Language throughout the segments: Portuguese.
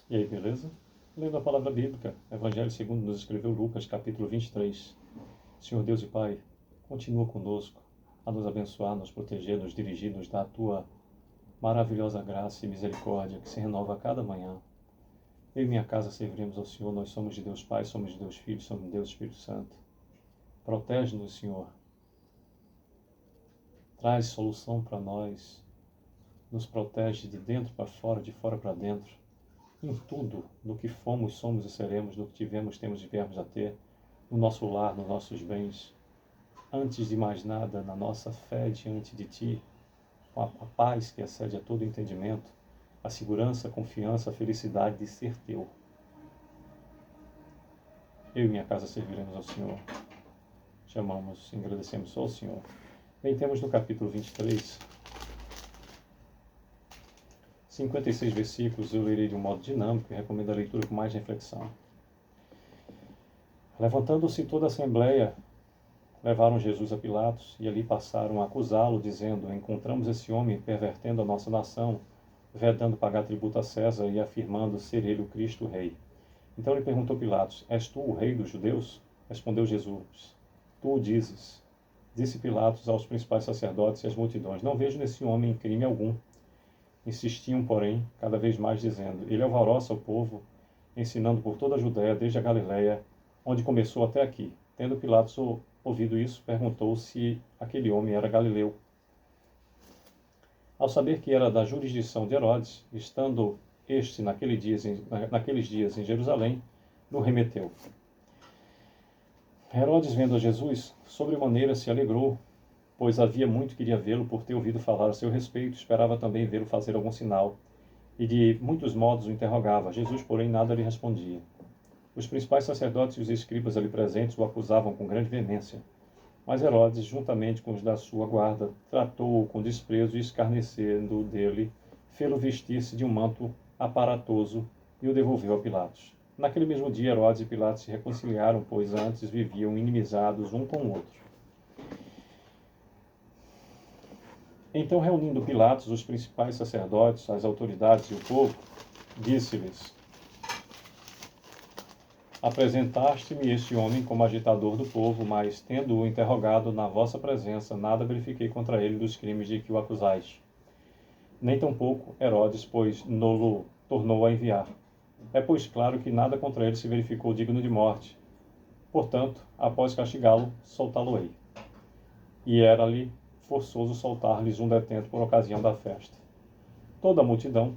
E aí, beleza? Lendo a palavra bíblica, Evangelho segundo nos escreveu Lucas, capítulo 23. Senhor Deus e Pai, continua conosco, a nos abençoar, nos proteger, nos dirigir, nos dar a Tua maravilhosa graça e misericórdia que se renova a cada manhã. Eu e minha casa serviremos ao Senhor, nós somos de Deus Pai, somos de Deus Filho, somos de Deus Espírito Santo. Protege-nos, Senhor. Traz solução para nós. Nos protege de dentro para fora, de fora para dentro. Em tudo, no que fomos, somos e seremos, no que tivemos, temos e viemos a ter, no nosso lar, nos nossos bens. Antes de mais nada, na nossa fé diante de Ti, com a paz que excede a todo entendimento, a segurança, a confiança, a felicidade de ser Teu. Eu e minha casa serviremos ao Senhor. Te amamos e agradecemos só ao Senhor. Bem, temos no capítulo 23, 56 versículos, eu lerei de um modo dinâmico e recomendo a leitura com mais reflexão. Levantando-se toda a assembleia, levaram Jesus a Pilatos e ali passaram a acusá-lo, dizendo: encontramos esse homem pervertendo a nossa nação, vedando pagar tributo a César e afirmando ser ele o Cristo, o rei. Então lhe perguntou Pilatos: és tu o rei dos judeus? Respondeu Jesus: tu o dizes. Disse Pilatos aos principais sacerdotes e às multidões: não vejo nesse homem crime algum. Insistiam, porém, cada vez mais, dizendo: ele alvoroça o povo, ensinando por toda a Judéia, desde a Galiléia, onde começou até aqui. Tendo Pilatos ouvido isso, perguntou se aquele homem era galileu. Ao saber que era da jurisdição de Herodes, estando este naqueles dias em Jerusalém, no remeteu. Herodes, vendo a Jesus, sobremaneira se alegrou, pois havia muito que queria vê-lo por ter ouvido falar a seu respeito, esperava também vê-lo fazer algum sinal, e de muitos modos o interrogava. Jesus, porém, nada lhe respondia. Os principais sacerdotes e os escribas ali presentes o acusavam com grande veemência. Mas Herodes, juntamente com os da sua guarda, tratou-o com desprezo e, escarnecendo dele, fê-lo vestir-se de um manto aparatoso e o devolveu a Pilatos. Naquele mesmo dia, Herodes e Pilatos se reconciliaram, pois antes viviam inimizados um com o outro. Então, reunindo Pilatos, os principais sacerdotes, as autoridades e o povo, disse-lhes: apresentaste-me este homem como agitador do povo, mas, tendo-o interrogado na vossa presença, nada verifiquei contra ele dos crimes de que o acusais. Nem tampouco Herodes, pois nolo tornou a enviar. É, pois, claro que nada contra ele se verificou digno de morte. Portanto, após castigá-lo, soltá-lo-ei. E era-lhe forçoso soltar-lhes um detento por ocasião da festa. Toda a multidão,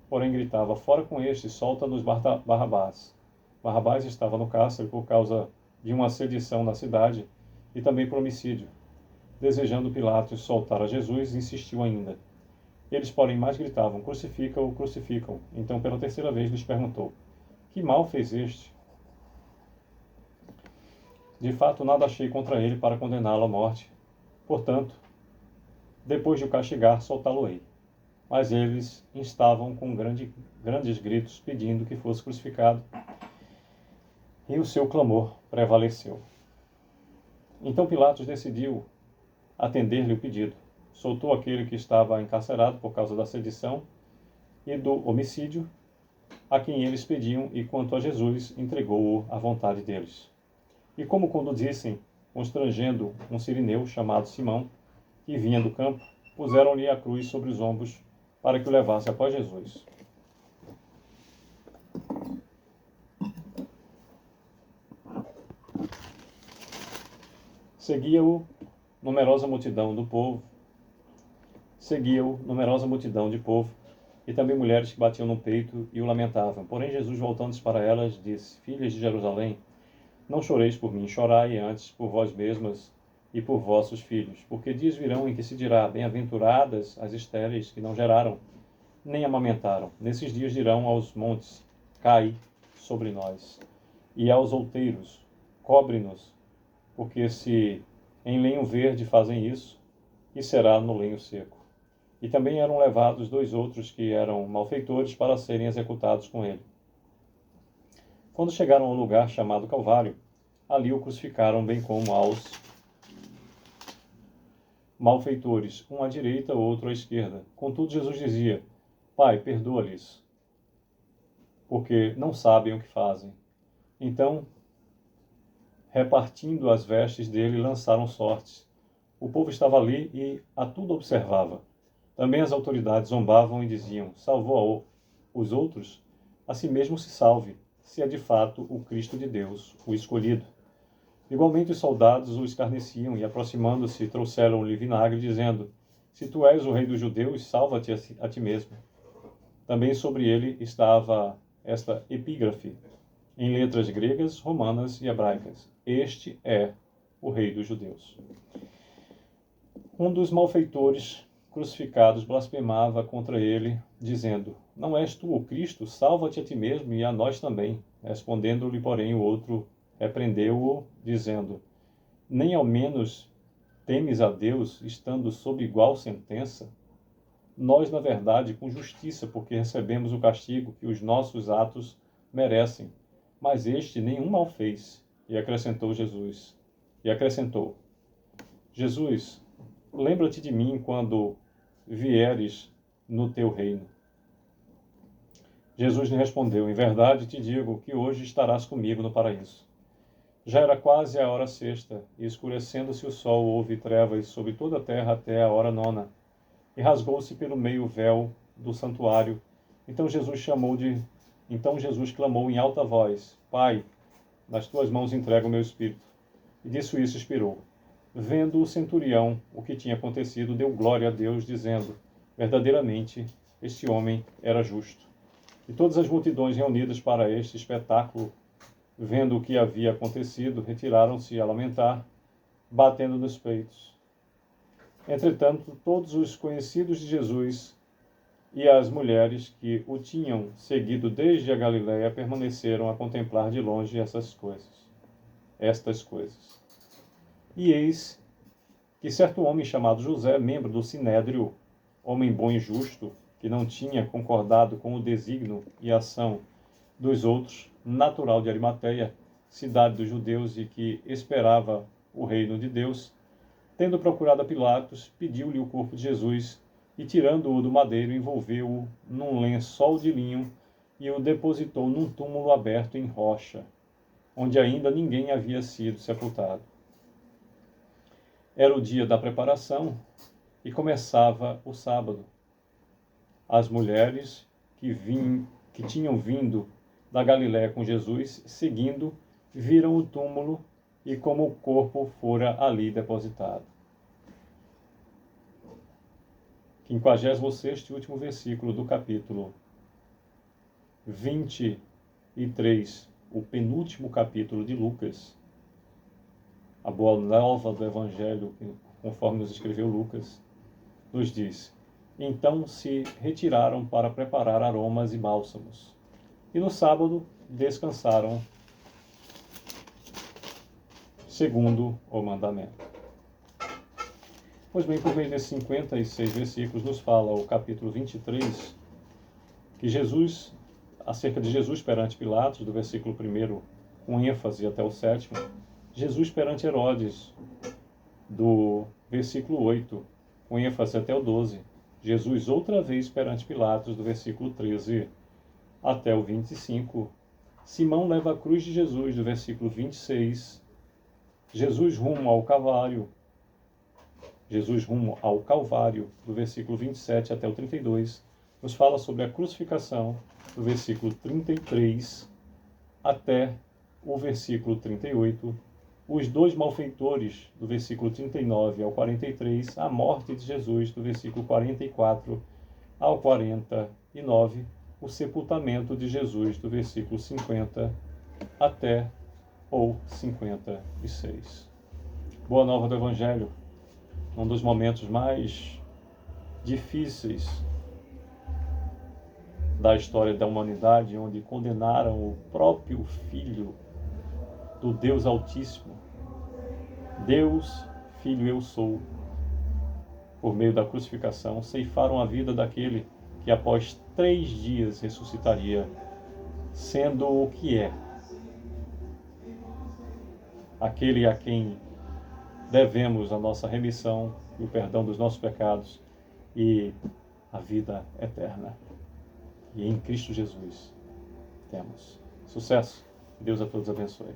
porém, gritava: fora com este, solta-nos Barrabás. Barrabás estava no cárcere por causa de uma sedição na cidade e também por homicídio. Desejando Pilatos soltar a Jesus, insistiu ainda. Eles, porém, mais gritavam: crucifica-o, crucifica-o. Então, pela terceira vez, lhes perguntou: que mal fez este? De fato, nada achei contra ele para condená-lo à morte. Portanto, depois de o castigar, soltá-lo-ei. Mas eles instavam com grandes gritos, pedindo que fosse crucificado. E o seu clamor prevaleceu. Então Pilatos decidiu atender-lhe o pedido. Soltou aquele que estava encarcerado por causa da sedição e do homicídio, a quem eles pediam, e quanto a Jesus, entregou-o à vontade deles. E como conduzissem, constrangendo um sirineu chamado Simão, que vinha do campo, puseram-lhe a cruz sobre os ombros para que o levasse após Jesus. Seguia-o numerosa multidão de povo, e também mulheres que batiam no peito e o lamentavam. Porém Jesus, voltando-se para elas, disse: filhas de Jerusalém, não choreis por mim, chorai antes por vós mesmas e por vossos filhos, porque dias virão em que se dirá: bem-aventuradas as estéreis que não geraram, nem amamentaram. Nesses dias dirão aos montes: cai sobre nós, e aos outeiros: cobre-nos, porque se em lenho verde fazem isso, e será no lenho seco. E também eram levados 2 outros que eram malfeitores para serem executados com ele. Quando chegaram ao lugar chamado Calvário, ali o crucificaram, bem como aos malfeitores, um à direita, outro à esquerda. Contudo, Jesus dizia: Pai, perdoa-lhes, porque não sabem o que fazem. Então, repartindo as vestes dele, lançaram sortes. O povo estava ali e a tudo observava. Também as autoridades zombavam e diziam: salvou os outros, a si mesmo se salve, se é de fato o Cristo de Deus, o escolhido. Igualmente os soldados o escarneciam e, aproximando-se, trouxeram-lhe vinagre, dizendo: se tu és o rei dos judeus, salva-te a ti mesmo. Também sobre ele estava esta epígrafe, em letras gregas, romanas e hebraicas: este é o rei dos judeus. Um dos malfeitores crucificados blasfemava contra ele, dizendo: não és tu o Cristo? Salva-te a ti mesmo e a nós também. Respondendo-lhe, porém, o outro repreendeu-o, dizendo: nem ao menos temes a Deus, estando sob igual sentença? Nós, na verdade, com justiça, porque recebemos o castigo que os nossos atos merecem. Mas este nenhum mal fez. E acrescentou: Jesus, lembra-te de mim quando vieres no teu reino. Jesus lhe respondeu: em verdade te digo que hoje estarás comigo no paraíso. Já era quase a hora sexta, e escurecendo-se o sol, houve trevas sobre toda a terra até a hora nona, e rasgou-se pelo meio o véu do santuário. Então Jesus clamou em alta voz: Pai, nas tuas mãos entrego o meu espírito. E dito isso, expirou. Vendo o centurião o que tinha acontecido, deu glória a Deus, dizendo: verdadeiramente, este homem era justo. E todas as multidões reunidas para este espetáculo, vendo o que havia acontecido, retiraram-se a lamentar, batendo nos peitos. Entretanto, todos os conhecidos de Jesus e as mulheres que o tinham seguido desde a Galiléia permaneceram a contemplar de longe estas coisas. E eis que certo homem chamado José, membro do Sinédrio, homem bom e justo, que não tinha concordado com o desígnio e ação dos outros, natural de Arimateia, cidade dos judeus, e que esperava o reino de Deus, tendo procurado a Pilatos, pediu-lhe o corpo de Jesus, e tirando-o do madeiro, envolveu-o num lençol de linho e o depositou num túmulo aberto em rocha, onde ainda ninguém havia sido sepultado. Era o dia da preparação e começava o sábado. As mulheres que tinham vindo da Galiléia com Jesus, seguindo, viram o túmulo e como o corpo fora ali depositado. 56º e último versículo do capítulo 23, o penúltimo capítulo de Lucas. A boa nova do Evangelho, conforme nos escreveu Lucas, nos diz: então se retiraram para preparar aromas e bálsamos. E no sábado descansaram, segundo o mandamento. Pois bem, por meio desses 56 versículos, nos fala o capítulo 23, que Jesus, acerca de Jesus perante Pilatos, do versículo 1 com ênfase até o 7º, Jesus perante Herodes, do versículo 8 com ênfase até o 12, Jesus outra vez perante Pilatos, do versículo 13 até o 25, Simão leva a cruz de Jesus, do versículo 26, Jesus rumo ao Calvário, do versículo 27 até o 32, nos fala sobre a crucificação, do versículo 33 até o versículo 38, os dois malfeitores, do versículo 39 ao 43, a morte de Jesus, do versículo 44 ao 49, o sepultamento de Jesus, do versículo 50 até o 56. Boa nova do Evangelho, um dos momentos mais difíceis da história da humanidade, onde condenaram o próprio Filho do Deus Altíssimo. Deus, Filho, eu sou. Por meio da crucificação, ceifaram a vida daquele que após 3 dias ressuscitaria, sendo o que é. Aquele a quem devemos a nossa remissão e o perdão dos nossos pecados e a vida eterna. E em Cristo Jesus temos. Sucesso. Deus a todos abençoe.